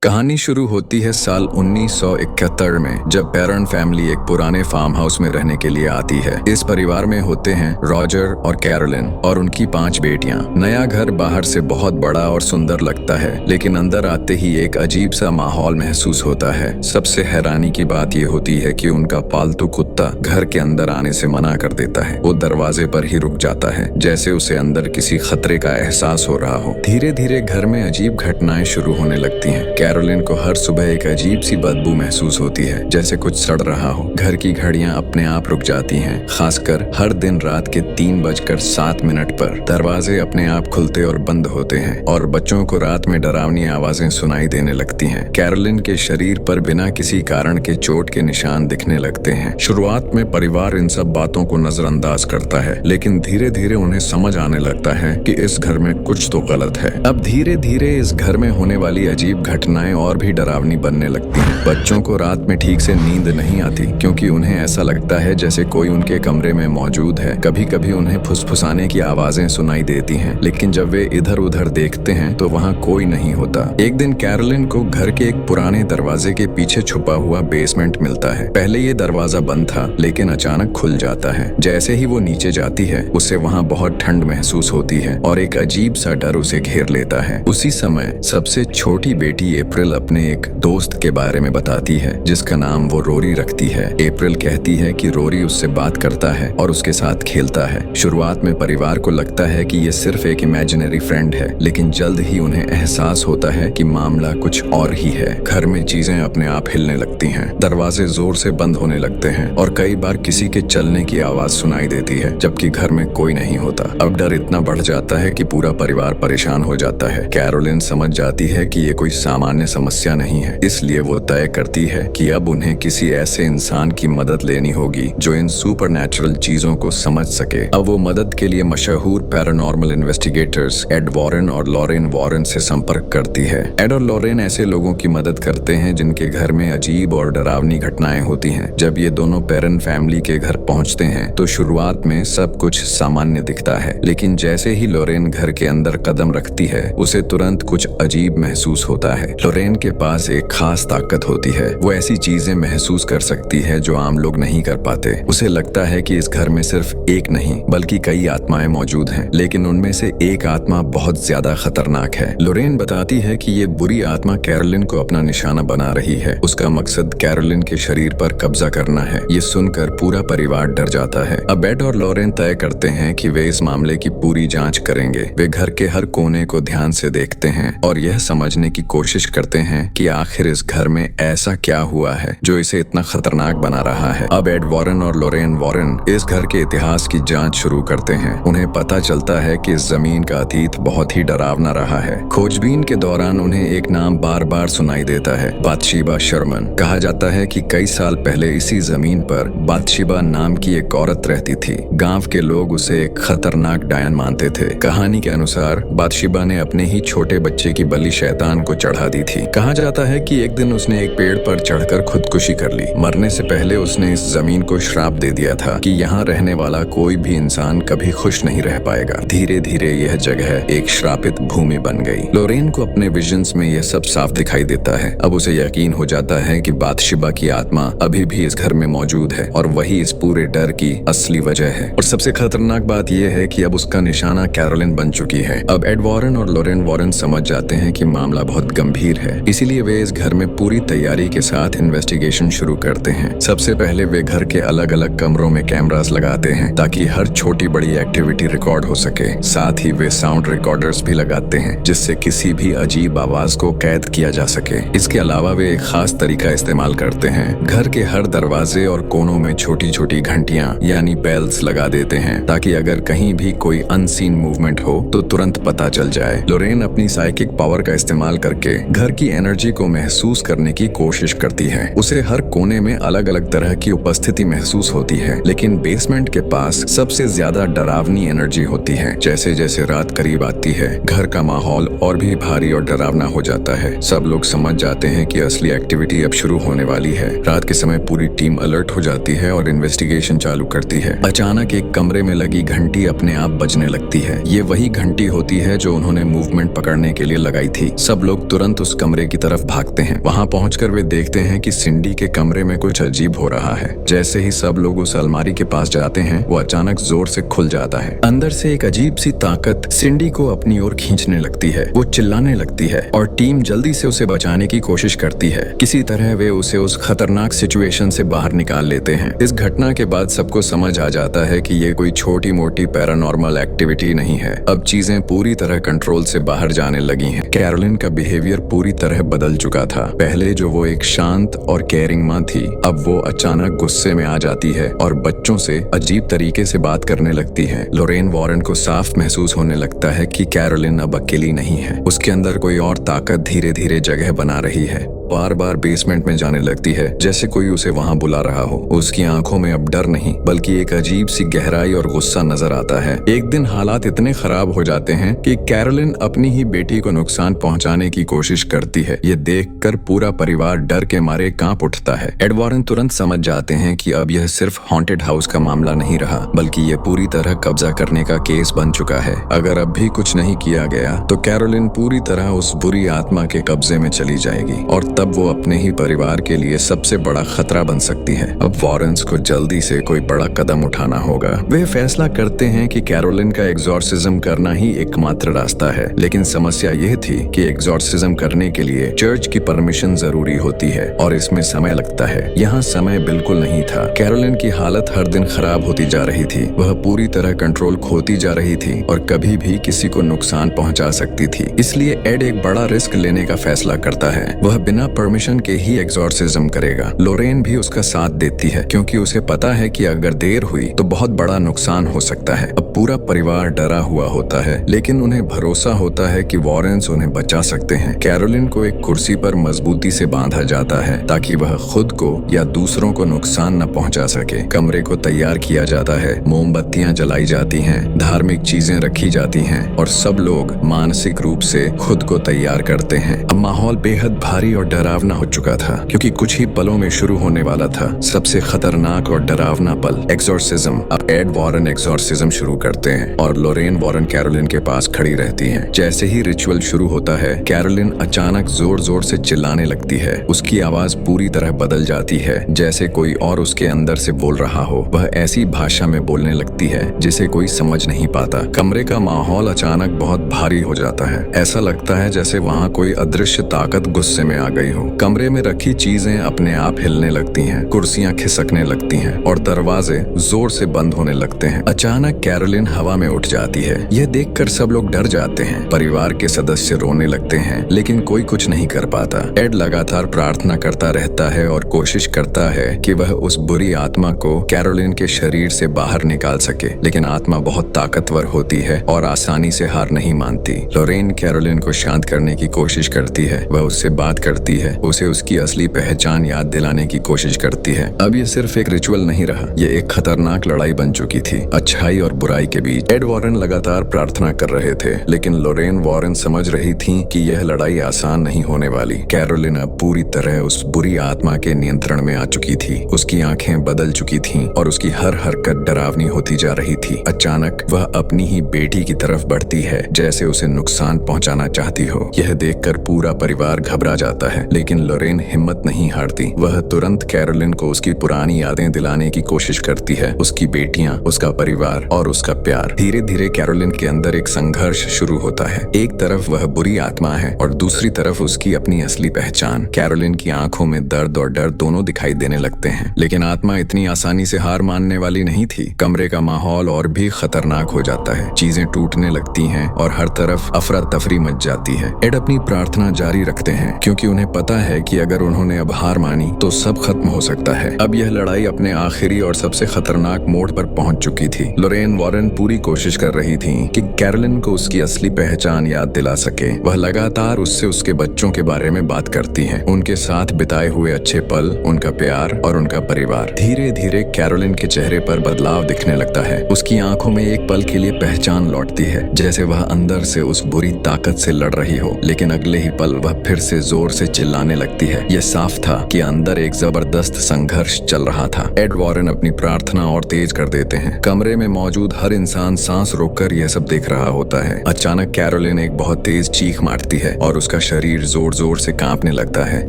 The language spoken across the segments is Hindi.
कहानी शुरू होती है साल 1971 में, जब पेरेंट फैमिली एक पुराने फार्म हाउस में रहने के लिए आती है। इस परिवार में होते हैं रॉजर और कैरोलिन और उनकी 5 बेटियां। नया घर बाहर से बहुत बड़ा और सुंदर लगता है, लेकिन अंदर आते ही एक अजीब सा माहौल महसूस होता है। सबसे हैरानी की बात यह होती है कि उनका पालतू कुत्ता घर के अंदर आने से मना कर देता है। वो दरवाजे पर ही रुक जाता है, जैसे उसे अंदर किसी खतरे का एहसास हो रहा हो। धीरे धीरे घर में अजीब घटनाएं शुरू होने लगती हैं। कैरोलिन को हर सुबह एक अजीब सी बदबू महसूस होती है, जैसे कुछ सड़ रहा हो। घर की घड़ियां अपने आप रुक जाती हैं, खासकर हर दिन रात के 3:07 पर दरवाजे अपने आप खुलते और बंद होते हैं और बच्चों को रात में डरावनी आवाजें सुनाई देने लगती हैं। कैरोलिन के शरीर पर बिना किसी कारण के चोट के निशान दिखने लगते हैं। शुरुआत में परिवार इन सब बातों को नजरअंदाज करता है, लेकिन धीरे धीरे उन्हें समझ आने लगता है कि इस घर में कुछ तो गलत है। अब धीरे धीरे इस घर में होने वाली अजीब घटनाएं और भी डरावनी बनने लगती हैं। बच्चों को रात में ठीक से नींद नहीं आती, क्योंकि उन्हें ऐसा लगता है जैसे कोई उनके कमरे में मौजूद है। कभी कभी उन्हें फुसफुसाने की आवाजें सुनाई देती हैं, लेकिन जब वे इधर उधर देखते हैं तो वहाँ कोई नहीं होता। एक दिन कैरोलिन को घर के एक पुराने दरवाजे के पीछे छुपा हुआ बेसमेंट मिलता है। पहले ये दरवाजा बंद था, लेकिन अचानक खुल जाता है। जैसे ही वो नीचे जाती है, उसे वहाँ बहुत ठंड महसूस होती है और एक अजीब सा डर उसे घेर लेता है। उसी समय सबसे छोटी बेटी अप्रैल अपने एक दोस्त के बारे में बताती है, जिसका नाम वो रोरी रखती है। अप्रैल कहती है कि रोरी उससे बात करता है और उसके साथ खेलता है। शुरुआत में परिवार को लगता है कि ये सिर्फ एक इमेजिनरी फ्रेंड है, लेकिन जल्द ही उन्हें एहसास होता है कि मामला कुछ और ही है। घर में चीजें अपने आप हिलने लगती हैं, दरवाजे जोर से बंद होने लगते हैं और कई बार किसी के चलने की आवाज सुनाई देती है, जबकि घर में कोई नहीं होता। अब डर इतना बढ़ जाता है कि पूरा परिवार परेशान हो जाता है। कैरोलिन समझ जाती है कि ये कोई सामान्य समस्या नहीं है, इसलिए वो तय करती है कि अब उन्हें किसी ऐसे इंसान की मदद लेनी होगी जो इन सुपरनैचुरल चीजों को समझ सके। अब वो मदद के लिए मशहूर पैरानॉर्मल इन्वेस्टिगेटर्स एड वॉरेन और लॉरेन वॉरेन से संपर्क करती है। एड और लॉरेन ऐसे लोगों की मदद करते हैं जिनके घर में अजीब और डरावनी घटनाएं होती हैं। जब ये दोनों पेरेंट फैमिली के घर पहुंचते हैं तो शुरुआत में सब कुछ सामान्य दिखता है, लेकिन जैसे ही लॉरेन घर के अंदर कदम रखती है, उसे तुरंत कुछ अजीब महसूस होता है। लॉरेन के पास एक खास ताकत होती है। वो ऐसी चीजें महसूस कर सकती है जो आम लोग नहीं कर पाते। उसे लगता है कि इस घर में सिर्फ एक नहीं बल्कि कई आत्माएं मौजूद हैं, लेकिन उनमें से एक आत्मा बहुत ज्यादा खतरनाक है। लॉरेन बताती है कि ये बुरी आत्मा कैरोलिन को अपना निशाना बना रही है। उसका मकसद कैरोलिन के शरीर पर कब्जा करना है। ये सुनकर पूरा परिवार डर जाता है। अब एड और लॉरेन तय करते हैं कि वे इस मामले की पूरी जांच करेंगे। वे घर के हर कोने को ध्यान से देखते हैं और यह समझने की कोशिश करते हैं कि आखिर इस घर में ऐसा क्या हुआ है जो इसे इतना खतरनाक बना रहा है। अब एड वॉरेन और लॉरेन वॉरेन इस घर के इतिहास की जांच शुरू करते हैं। उन्हें पता चलता है कि इस जमीन का अतीत बहुत ही डरावना रहा है। खोजबीन के दौरान उन्हें एक नाम बार बार सुनाई देता है, बाथशीबा शर्मन। कहा जाता है कि कई साल पहले इसी जमीन पर बाथशीबा नाम की एक औरत रहती थी। गांव के लोग उसे एक खतरनाक डायन मानते थे। कहानी के अनुसार बाथशीबा ने अपने ही छोटे बच्चे की बलि शैतान को चढ़ा दी थी। कहा जाता है कि एक दिन उसने एक पेड़ पर चढ़कर खुदकुशी कर ली। मरने से पहले उसने इस जमीन को श्राप दे दिया था कि यहाँ रहने वाला कोई भी इंसान कभी खुश नहीं रह पाएगा। धीरे धीरे यह जगह एक श्रापित भूमि बन गई। लॉरेन को अपने विजन्स में यह सब साफ दिखाई देता है। अब उसे यकीन हो जाता है कि बाथशीबा की आत्मा अभी भी इस घर में मौजूद है और वही इस पूरे डर की असली वजह है। और सबसे खतरनाक बात यह है कि अब उसका निशाना कैरोलिन बन चुकी है। अब एड वॉरेन और लॉरेन वॉरेन समझ जाते हैं कि मामला बहुत गंभीर है, इसीलिए वे इस घर में पूरी तैयारी के साथ इन्वेस्टिगेशन शुरू करते हैं। सबसे पहले वे घर के अलग अलग कमरों में कैमरास लगाते हैं ताकि हर छोटी बड़ी एक्टिविटी रिकॉर्ड हो सके। साथ ही वे साउंड रिकॉर्डर्स भी लगाते हैं, जिससे किसी भी अजीब आवाज को कैद किया जा सके। इसके अलावा वे एक खास तरीका इस्तेमाल करते हैं। घर के हर दरवाजे और कोनों में छोटी छोटी घंटियां यानी बेल्स लगा देते हैं, ताकि अगर कहीं भी कोई अनसीन मूवमेंट हो तो तुरंत पता चल जाए। लॉरेन अपनी साइकिक पावर का इस्तेमाल करके घर की एनर्जी को महसूस करने की कोशिश करती है। उसे हर कोने में अलग अलग तरह की उपस्थिति महसूस होती है, लेकिन बेसमेंट के पास सबसे ज्यादा डरावनी एनर्जी होती है। जैसे जैसे रात करीब आती है, घर का माहौल और भी भारी और डरावना हो जाता है। सब लोग समझ जाते हैं कि असली एक्टिविटी अब शुरू होने वाली है। रात के समय पूरी टीम अलर्ट हो जाती है और इन्वेस्टिगेशन चालू करती है। अचानक एक कमरे में लगी घंटी अपने आप बजने लगती है। ये वही घंटी होती है जो उन्होंने मूवमेंट पकड़ने के लिए लगाई थी। सब लोग तुरंत उस कमरे की तरफ भागते हैं। वहाँ पहुंचकर वे देखते हैं कि सिंडी के कमरे में कुछ अजीब हो रहा है। जैसे ही सब लोग उस अलमारी के पास जाते हैं, वो अचानक जोर से खुल जाता है। अंदर से एक अजीब सी ताकत सिंडी को अपनी ओर खींचने लगती है। वो चिल्लाने लगती है और टीम जल्दी से उसे बचाने की कोशिश करती है। किसी तरह वे उसे उस खतरनाक सिचुएशन से बाहर निकाल लेते हैं। इस घटना के बाद सबको समझ आ जाता है कि ये कोई छोटी मोटी पैरानॉर्मल एक्टिविटी नहीं है। अब चीजें पूरी तरह कंट्रोल से बाहर जाने लगी हैं। कैरोलिन का बिहेवियर पूरी तरह बदल चुका था। पहले जो वो एक शांत और केयरिंग माँ थी, अब वो अचानक गुस्से में आ जाती है और बच्चों से अजीब तरीके से बात करने लगती है। लोरेन वॉरेन को साफ महसूस होने लगता है कि कैरोलिन अब अकेली नहीं है। उसके अंदर कोई और ताकत धीरे धीरे जगह बना रही है। बार बार बेसमेंट में जाने लगती है, जैसे कोई उसे वहां बुला रहा हो। उसकी आंखों में अब डर नहीं, बल्कि एक अजीब सी गहराई और गुस्सा नजर आता है। एक दिन हालात इतने खराब हो जाते हैं कि कैरोलिन अपनी ही बेटी को नुकसान पहुंचाने की कोशिश करती है। ये देखकर पूरा परिवार डर के मारे कांप उठता है। एड वॉरेन तुरंत समझ जाते हैं कि अब यह सिर्फ हॉन्टेड हाउस का मामला नहीं रहा, बल्कि ये पूरी तरह कब्जा करने का केस बन चुका है। अगर अब भी कुछ नहीं किया गया तो कैरोलिन पूरी तरह उस बुरी आत्मा के कब्जे में चली जाएगी और तब वो अपने ही परिवार के लिए सबसे बड़ा खतरा बन सकती है। अब वॉरेन्स को जल्दी से कोई बड़ा कदम उठाना होगा। वे फैसला करते हैं कि कैरोलिन का एग्जॉर्सिज्म करना ही एकमात्र रास्ता है। लेकिन समस्या यह थी कि एग्जॉर्सिज्म करने के लिए चर्च की परमिशन जरूरी होती है और इसमें समय लगता है। यहाँ समय बिल्कुल नहीं था। कैरोलिन की हालत हर दिन खराब होती जा रही थी। वह पूरी तरह कंट्रोल खोती जा रही थी और कभी भी किसी को नुकसान पहुंचा सकती थी। इसलिए एड एक बड़ा रिस्क लेने का फैसला करता है। वह बिना परमिशन के ही एग्जॉर्सिज्म करेगा। लोरेन भी उसका साथ देती है, क्योंकि उसे पता है कि अगर देर हुई तो बहुत बड़ा नुकसान हो सकता है। अब पूरा परिवार डरा हुआ होता है, लेकिन उन्हें भरोसा होता है कि वॉरेन्स उन्हें बचा सकते हैं। कैरोलिन को एक कुर्सी पर मजबूती से बांधा जाता है ताकि वह खुद को या दूसरों को नुकसान न पहुंचा सके। कमरे को तैयार किया जाता है, मोमबत्तियां जलाई जाती हैं, धार्मिक चीजें रखी जाती हैं और सब लोग मानसिक रूप से खुद को तैयार करते हैं। अब माहौल बेहद भारी और डरावना हो चुका था, क्योंकि कुछ ही पलों में शुरू होने वाला था सबसे खतरनाक और डरावना पल, एग्जॉर्सिज्म। अब एड वॉरेन एग्जॉर्सिज्म शुरू करते हैं और लोरेन वॉरेन कैरोलिन के पास खड़ी रहती हैं। जैसे ही रिचुअल शुरू होता है, कैरोलिन अचानक जोर जोर से चिल्लाने लगती है। उसकी आवाज पूरी तरह बदल जाती है, जैसे कोई और उसके अंदर से बोल रहा हो। वह ऐसी भाषा में बोलने लगती है जिसे कोई समझ नहीं पाता। कमरे का माहौल अचानक बहुत भारी हो जाता है। ऐसा लगता है जैसे वहाँ कोई अदृश्य ताकत गुस्से में आ गई हो। कमरे में रखी चीजें अपने आप हिलने लगती हैं, कुर्सियां खिसकने लगती हैं और दरवाजे जोर से बंद होने लगते हैं। अचानक कैरोलिन हवा में उठ जाती है। यह देखकर सब लोग डर जाते हैं। परिवार के सदस्य रोने लगते हैं, लेकिन कोई कुछ नहीं कर पाता। एड लगातार प्रार्थना करता रहता है और कोशिश करता है कि वह उस बुरी आत्मा को कैरोलिन के शरीर से बाहर निकाल सके, लेकिन आत्मा बहुत ताकतवर होती है और आसानी से हार नहीं मानती। लोरेन कैरोलिन को शांत करने की कोशिश करती है। वह उससे बात करती है, उसे उसकी असली पहचान याद दिलाने की कोशिश करती है। अब ये सिर्फ एक रिचुअल नहीं रहा, ये एक खतरनाक लड़ाई बन चुकी थी, अच्छाई और बुराई के बीच। एड वॉरेन लगातार प्रार्थना कर रहे थे, लेकिन लोरेन वॉरेन समझ रही थी कि यह लड़ाई आसान नहीं होने वाली। कैरोलिन अब पूरी तरह उस बुरी आत्मा के नियंत्रण में आ चुकी थी। उसकी आंखें बदल चुकी थीं और उसकी हर हरकत डरावनी होती जा रही थी। अचानक वह अपनी ही बेटी की तरफ बढ़ती है, जैसे उसे नुकसान पहुंचाना चाहती हो। यह देखकर पूरा परिवार घबरा जाता है, लेकिन लोरेन हिम्मत नहीं हारती। वह तुरंत कैरोलिन को उसकी पुरानी यादें दिलाने की कोशिश करती है, उसकी बेटियां, उसका परिवार और उसका प्यार। धीरे धीरे कैरोलिन के अंदर एक संघर्ष शुरू होता है। एक तरफ वह बुरी आत्मा है और दूसरी तरफ उसकी अपनी असली पहचान। कैरोलिन की आंखों में दर्द और डर दोनों दिखाई देने लगते हैं, लेकिन आत्मा इतनी आसानी से हार मानने वाली नहीं थी। कमरे का माहौल और भी खतरनाक हो जाता है, चीजें टूटने लगती हैं और हर तरफ अफरा तफरी मच जाती है। एड अपनी प्रार्थना जारी रखते हैं, क्योंकि उन्हें पता है कि अगर उन्होंने अब हार मानी तो सब खत्म हो सकता है। अब यह लड़ाई अपने आखिरी और सबसे खतरनाक मोड़ पर पहुंच चुकी थी। लोरेन वॉरेन पूरी कोशिश कर रही थी कि कैरोलिन को उसकी असली पहचान याद दिला सके। वह लगातार उससे उसके बच्चों के बारे में बात करती है, उनके साथ बिताए हुए अच्छे पल, उनका प्यार और उनका परिवार। धीरे धीरे कैरोलिन के चेहरे पर बदलाव दिखने लगता है। उसकी आंखों में एक पल के लिए पहचान लौटती है, जैसे वह अंदर से उस बुरी ताकत से लड़ रही हो, लेकिन अगले ही पल वह फिर से जोर से चिल्लाने लगती है। यह साफ था कि अंदर एक जबरदस्त संघर्ष चल रहा था। एड वॉरेन अपनी प्रार्थना और तेज कर देते हैं। कमरे में मौजूद हर इंसान सांस रोककर यह सब देख रहा होता है। अचानक कैरोलिन एक बहुत तेज चीख मारती है और उसका उसका शरीर जोर जोर से कांपने लगता है।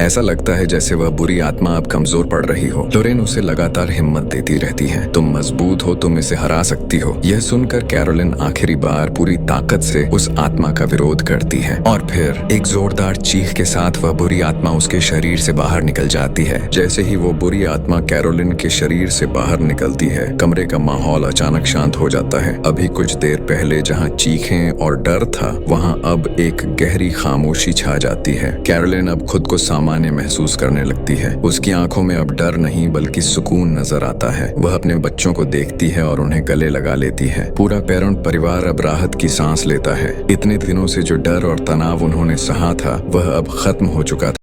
ऐसा लगता है जैसे वह बुरी आत्मा अब कमजोर पड़ रही हो। लोरेन उसे लगातार हिम्मत देती रहती है। तुम मजबूत हो, तुम इसे हरा सकती हो। यह सुनकर कैरोलिन आखिरी बार पूरी ताकत से उस आत्मा का विरोध करती है और फिर एक जोरदार चीख के साथ वह बुरी आत्मा उसके शरीर से बाहर निकल जाती है। जैसे ही वो बुरी आत्मा कैरोलिन के शरीर से बाहर निकलती है, कमरे का माहौल अचानक शांत हो जाता है। अभी कुछ देर पहले जहाँ चीखें और डर था, वहाँ अब एक गहरी खामोशी छा जाती है। कैरोलिन अब खुद को सामान्य महसूस करने लगती है। उसकी आंखों में अब डर नहीं बल्कि सुकून नजर आता है। वह अपने बच्चों को देखती है और उन्हें गले लगा लेती है। पूरा पेरेंट परिवार अब राहत की सांस लेता है। इतने दिनों से जो डर और तनाव उन्होंने सहा था, वह अब खत्म हो चुका था।